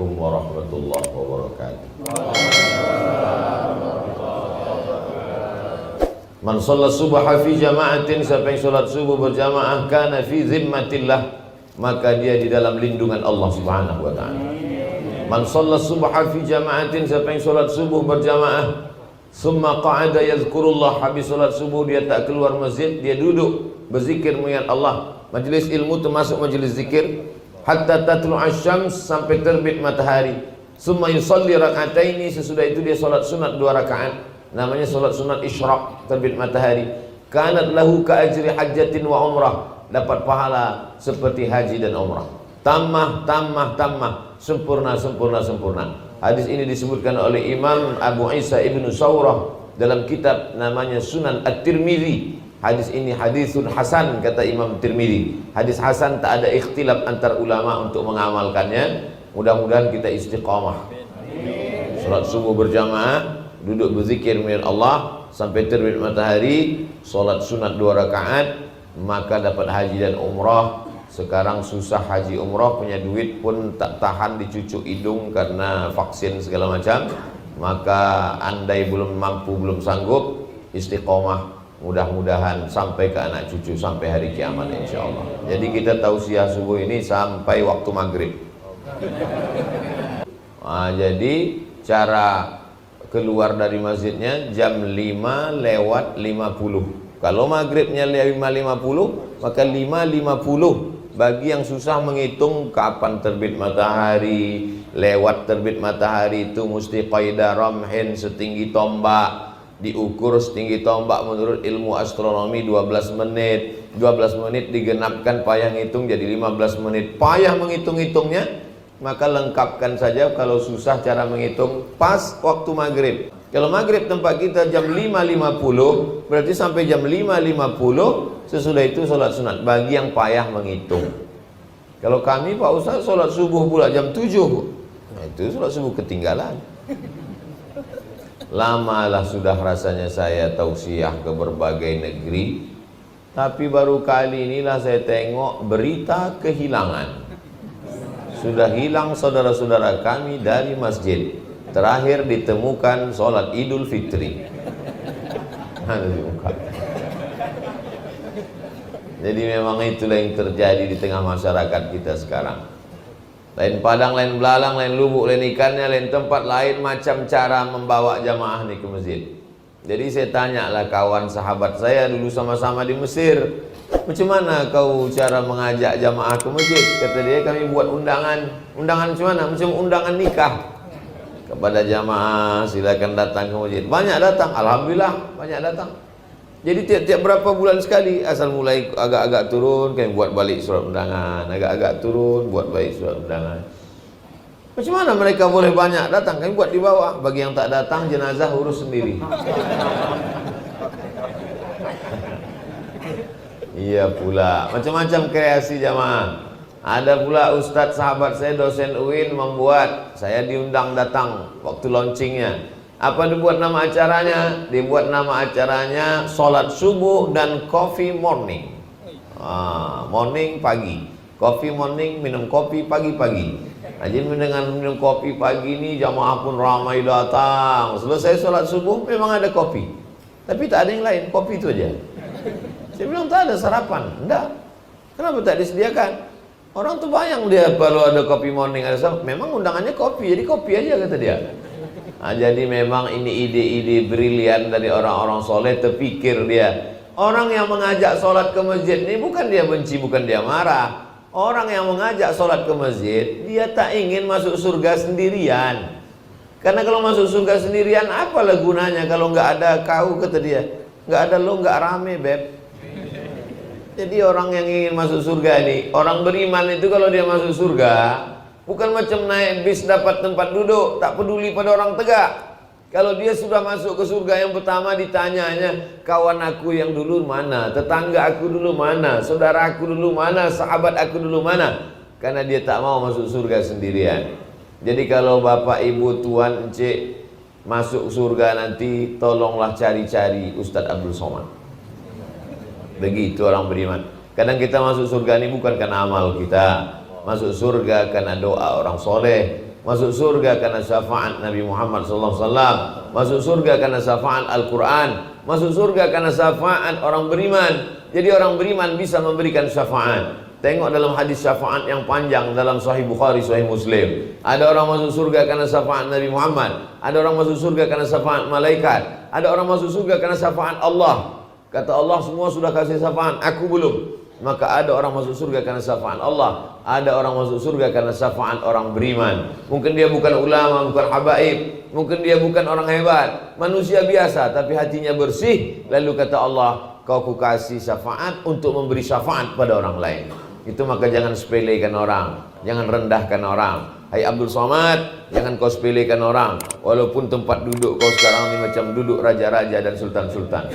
Assalamualaikum warahmatullahi wabarakatuh. Man shalla subha fi jama'atin, siapa yang salat subuh berjamaah, kana fi zimmatillah, maka dia di dalam lindungan Allah Subhanahu wa taala. Man shalla subha fi jama'atin, siapa yang salat subuh berjamaah, summa qa'ada yazkurullah, habis salat subuh dia tak keluar masjid, dia duduk berzikir mengingat Allah. Majlis ilmu termasuk majlis zikir. Hatta tatlu'a syams, sampai terbit matahari. Summa yusalli rak'ataini, sesudah itu dia salat sunat 2 rakaat. Namanya salat sunat isyraq, terbit matahari. Kanat lahu ka ajri hajjatin wa umrah, dapat pahala seperti haji dan umrah. Tammah, tammah, tammah, sempurna, sempurna, sempurna. Hadis ini disebutkan oleh Imam Abu Isa Ibnu Saurah dalam kitab namanya Sunan At-Tirmidzi. Hadis ini hadisun hasan, kata Imam Tirmidzi. Hadis hasan, tak ada ikhtilaf antar ulama untuk mengamalkannya. Mudah-mudahan kita istiqamah. Salat subuh berjamaah, duduk berzikir mengingat Allah sampai terbit matahari, salat sunat 2 rakaat, maka dapat haji dan umrah. Sekarang susah haji umrah, punya duit pun tak tahan dicucuk hidung karena vaksin segala macam. Maka andai belum mampu, belum sanggup, istiqomah, mudah-mudahan sampai ke anak cucu sampai hari kiamat insyaallah. Jadi kita tausiah subuh ini sampai waktu maghrib. Nah, jadi cara keluar dari masjidnya jam 5:50. Kalau maghribnya 5:50, maka 5:50. Bagi yang susah menghitung kapan terbit matahari, lewat terbit matahari itu mesti qaidah ramhin, setinggi tombak. Diukur setinggi tombak menurut ilmu astronomi 12 menit. 12 menit digenapkan payah ngitung jadi 15 menit. Payah menghitung-hitungnya, maka lengkapkan saja kalau susah cara menghitung pas waktu maghrib. Kalau maghrib tempat kita jam 5:50, berarti sampai jam 5:50, sesudah itu sholat sunat bagi yang payah menghitung. Kalau kami Pak Ustaz sholat subuh pula jam 7, nah itu sholat subuh ketinggalan. Lamalah sudah rasanya saya tausiah ke berbagai negeri, tapi baru kali inilah saya tengok berita kehilangan. Sudah hilang saudara-saudara kami dari masjid. Terakhir ditemukan sholat Idul Fitri. Jadi memang itulah yang terjadi di tengah masyarakat kita sekarang. Lain padang, lain belalang, lain lubuk, lain ikannya, lain tempat, lain macam cara membawa jamaah nih ke masjid. Jadi saya tanyalah kawan sahabat saya dulu sama-sama di Mesir, macam mana kau cara mengajak jamaah ke masjid? Kata dia, kami buat undangan. Undangan macam mana? Macam undangan nikah. Kepada jamaah, silakan datang ke masjid. Banyak datang, alhamdulillah banyak datang. Jadi tiap-tiap berapa bulan sekali, asal mulai agak-agak turun, kami buat balik surat undangan. Agak-agak turun, buat balik surat undangan. Macam mana mereka boleh banyak datang? Kami buat di bawah. Bagi yang tak datang, jenazah urus sendiri. Iya pula, macam-macam kreasi jamaah. Ada pula ustadz sahabat saya, dosen UIN, membuat, saya diundang datang waktu launchingnya. Apa dibuat nama acaranya? Dibuat nama acaranya sholat subuh dan coffee morning. Morning pagi, coffee morning, minum kopi pagi-pagi. Jadi dengan minum kopi pagi ini jamaah pun ramai datang. Selesai sholat subuh memang ada kopi, tapi tak ada yang lain, kopi itu aja. Saya bilang tak ada sarapan, enggak. Kenapa tak disediakan? Orang tuh bayang dia kalau ada kopi morning, ada sarapan. Memang undangannya kopi, jadi kopi aja kata dia. Nah, jadi memang ini ide-ide brilian dari orang-orang soleh, terpikir dia. Orang yang mengajak sholat ke masjid ini bukan dia benci, bukan dia marah. Orang yang mengajak sholat ke masjid, dia tak ingin masuk surga sendirian. Karena kalau masuk surga sendirian, apalah gunanya kalau nggak ada kau, kata dia. Nggak ada lo, nggak rame, beb. Jadi orang yang ingin masuk surga ini, orang beriman itu kalau dia masuk surga, bukan macam naik bis dapat tempat duduk, tak peduli pada orang tegak. Kalau dia sudah masuk ke surga, yang pertama ditanyanya, kawan aku yang dulu mana, tetangga aku dulu mana, saudara aku dulu mana, sahabat aku dulu mana. Karena dia tak mau masuk surga sendirian. Jadi kalau bapak, ibu, tuan, encik masuk surga nanti, tolonglah cari-cari Ustadz Abdul Somad. Begitu orang beriman. Kadang kita masuk surga ini bukan karena amal kita, masuk surga karena doa orang soleh. Masuk surga karena syafaat Nabi Muhammad SAW. Masuk surga karena syafaat Al-Quran. Masuk surga karena syafaat orang beriman. Jadi orang beriman bisa memberikan syafaat. Tengok dalam hadis syafaat yang panjang dalam Sahih Bukhari, Sahih Muslim. Ada orang masuk surga karena syafaat Nabi Muhammad. Ada orang masuk surga karena syafaat malaikat. Ada orang masuk surga karena syafaat Allah. Kata Allah, semua sudah kasih syafaat, aku belum. Maka ada orang masuk surga karena syafaat Allah. Ada orang masuk surga karena syafaat orang beriman. Mungkin dia bukan ulama, bukan habaib, mungkin dia bukan orang hebat, manusia biasa tapi hatinya bersih. Lalu kata Allah, kau kukasih syafaat untuk memberi syafaat pada orang lain. Itu maka jangan sepelekan orang, jangan rendahkan orang. Hai Abdul Somad, jangan kau sepelekan orang. Walaupun tempat duduk kau sekarang ini macam duduk raja-raja dan sultan-sultan.